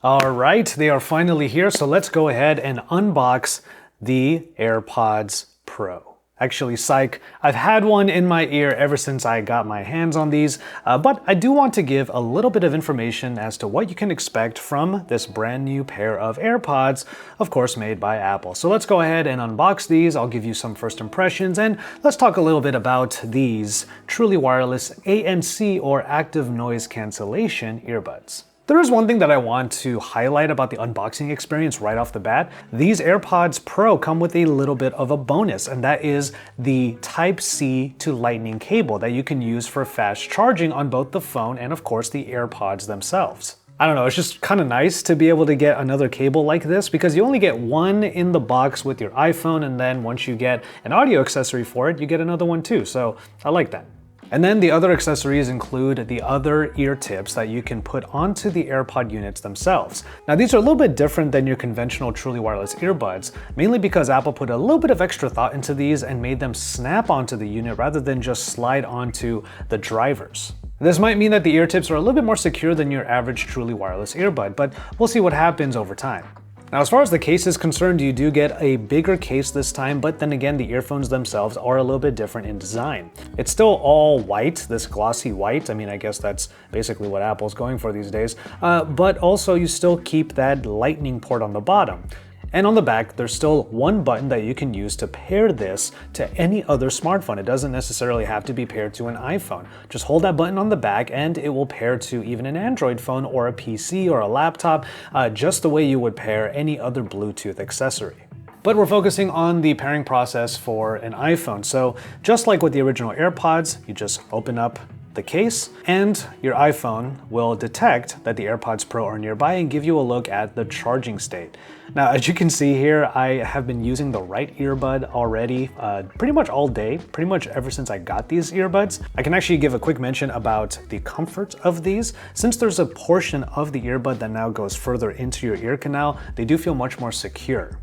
All right, they are finally here, so let's go ahead and unbox the AirPods Pro. Actually, psych, I've had one in my ear ever since I got my hands on these, but I do want to give a little bit of information as to what you can expect from this brand new pair of AirPods, of course made by Apple. So let's go ahead and unbox these. I'll give you some first impressions, and let's talk a little bit about these truly wireless ANC or active noise cancellation earbuds. There is one thing that I want to highlight about the unboxing experience right off the bat. These AirPods Pro come with a little bit of a bonus, and that is the Type-C to Lightning cable that you can use for fast charging on both the phone and of course the AirPods themselves. I don't know, it's just kind of nice to be able to get another cable like this because you only get one in the box with your iPhone, and then once you get an audio accessory for it, you get another one too, so I like that. And then the other accessories include the other ear tips that you can put onto the AirPod units themselves. Now these are a little bit different than your conventional truly wireless earbuds, mainly because Apple put a little bit of extra thought into these and made them snap onto the unit rather than just slide onto the drivers. This might mean that the ear tips are a little bit more secure than your average truly wireless earbud, but we'll see what happens over time. Now, as far as the case is concerned, you do get a bigger case this time, but then again, the earphones themselves are a little bit different in design. It's still all white, this glossy white. I mean, I guess that's basically what Apple's going for these days. But also you still keep that lightning port on the bottom. And on the back, there's still one button that you can use to pair this to any other smartphone. It doesn't necessarily have to be paired to an iPhone. Just hold that button on the back and it will pair to even an Android phone or a PC or a laptop, just the way you would pair any other Bluetooth accessory. But we're focusing on the pairing process for an iPhone. So just like with the original AirPods, you just open up the case and your iPhone will detect that the AirPods Pro are nearby and give you a look at the charging state. Now, as you can see here, I have been using the right earbud already pretty much all day, pretty much ever since I got these earbuds. I can actually give a quick mention about the comfort of these. Since there's a portion of the earbud that now goes further into your ear canal, they do feel much more secure.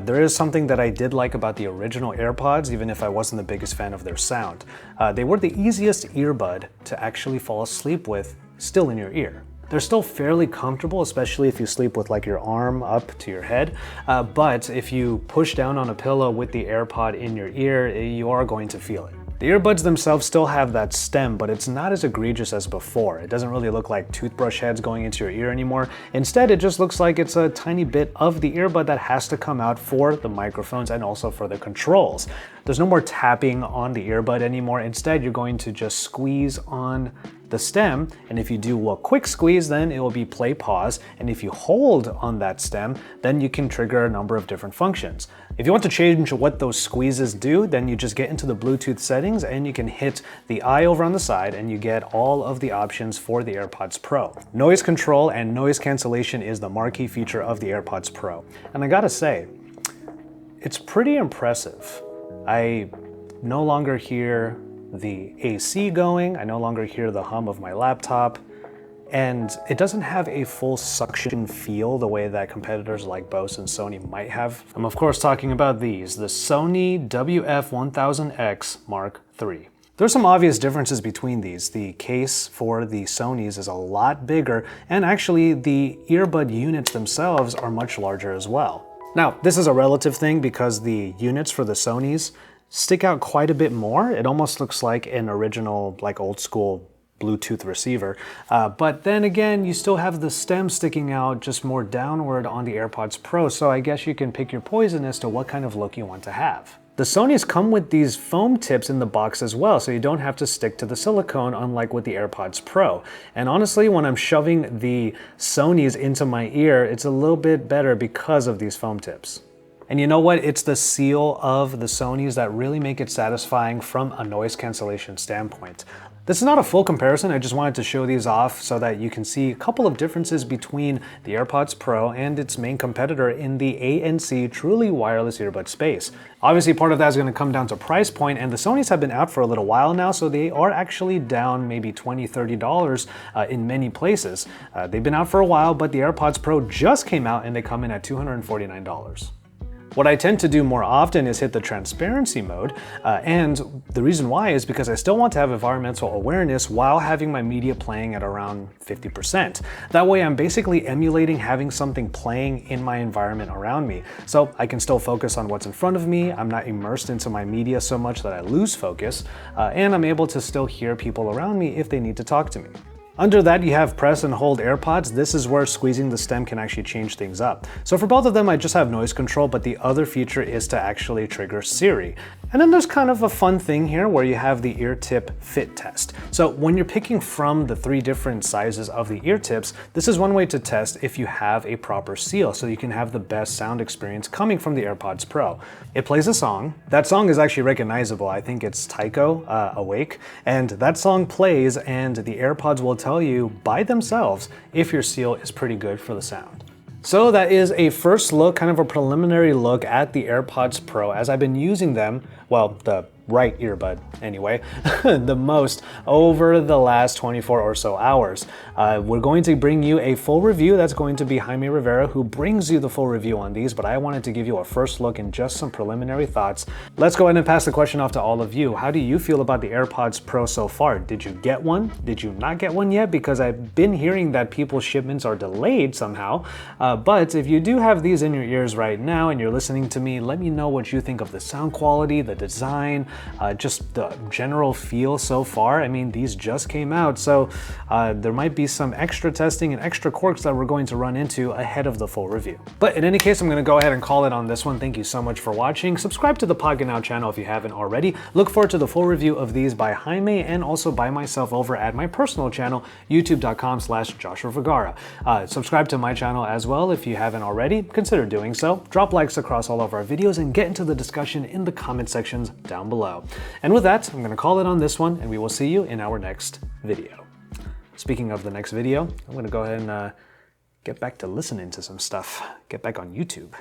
There is something that I did like about the original AirPods, even if I wasn't the biggest fan of their sound. They were the easiest earbud to actually fall asleep with still in your ear. They're still fairly comfortable, especially if you sleep with like your arm up to your head. But if you push down on a pillow with the AirPod in your ear, you are going to feel it. The earbuds themselves still have that stem, but it's not as egregious as before. It doesn't really look like toothbrush heads going into your ear anymore. Instead, it just looks like it's a tiny bit of the earbud that has to come out for the microphones and also for the controls. There's no more tapping on the earbud anymore. Instead, you're going to just squeeze on the stem, and if you do a quick squeeze, then it will be play pause, and if you hold on that stem, then you can trigger a number of different functions. If you want to change what those squeezes do, then you just get into the Bluetooth settings and you can hit the eye over on the side and you get all of the options for the AirPods Pro. Noise control and noise cancellation is the marquee feature of the AirPods Pro, and I gotta say, it's pretty impressive. I no longer hear the AC going, I no longer hear the hum of my laptop, and it doesn't have a full suction feel the way that competitors like Bose and Sony might have. I'm of course talking about these, the Sony WF-1000X Mark III. There's some obvious differences between these. The case for the Sonys is a lot bigger, and actually the earbud units themselves are much larger as well. Now, this is a relative thing because the units for the Sonys stick out quite a bit more. It almost looks like an original, like old school Bluetooth receiver. But then again, you still have the stem sticking out just more downward on the AirPods Pro, so I guess you can pick your poison as to what kind of look you want to have. The Sonys come with these foam tips in the box as well, so you don't have to stick to the silicone, unlike with the AirPods Pro. And honestly, when I'm shoving the Sonys into my ear, it's a little bit better because of these foam tips. And you know what? It's the seal of the Sonys that really make it satisfying from a noise cancellation standpoint. This is not a full comparison, I just wanted to show these off so that you can see a couple of differences between the AirPods Pro and its main competitor in the ANC truly wireless earbud space. Obviously part of that is going to come down to price point, and the Sonys have been out for a little while now, so they are actually down maybe $20, $30 in many places. They've been out for a while, but the AirPods Pro just came out and they come in at $249. What I tend to do more often is hit the transparency mode, and the reason why is because I still want to have environmental awareness while having my media playing at around 50%. That way I'm basically emulating having something playing in my environment around me, so I can still focus on what's in front of me, I'm not immersed into my media so much that I lose focus, and I'm able to still hear people around me if they need to talk to me. Under that, you have press and hold AirPods. This is where squeezing the stem can actually change things up. So for both of them, I just have noise control, but the other feature is to actually trigger Siri. And then there's kind of a fun thing here where you have the ear tip fit test. So when you're picking from the 3 different sizes of the ear tips, this is one way to test if you have a proper seal, so you can have the best sound experience coming from the AirPods Pro. It plays a song. That song is actually recognizable. I think it's Tycho, Awake. And that song plays and the AirPods will tell you by themselves if your seal is pretty good for the sound. So that is a first look, kind of a preliminary look at the AirPods Pro as I've been using them, well, the right earbud anyway, the most over the last 24 or so hours. We're going to bring you a full review. That's going to be Jaime Rivera who brings you the full review on these, but I wanted to give you a first look and just some preliminary thoughts. Let's go ahead and pass the question off to all of you. How do you feel about the AirPods Pro so far? Did you get one? Did you not get one yet? Because I've been hearing that people's shipments are delayed somehow. But if you do have these in your ears right now and you're listening to me, let me know what you think of the sound quality, the design, just the general feel so far. I mean, these just came out, so there might be some extra testing and extra quirks that we're going to run into ahead of the full review. But in any case, I'm going to go ahead and call it on this one. Thank you so much for watching. Subscribe to the Podganow channel if you haven't already. Look forward to the full review of these by Jaime and also by myself over at my personal channel, youtube.com/Joshua Vergara. Subscribe to my channel as well if you haven't already. Consider doing so. Drop likes across all of our videos and get into the discussion in the comment sections down below. And with that, I'm going to call it on this one, and we will see you in our next video. Speaking of the next video, I'm going to go ahead and get back to listening to some stuff. Get back on YouTube.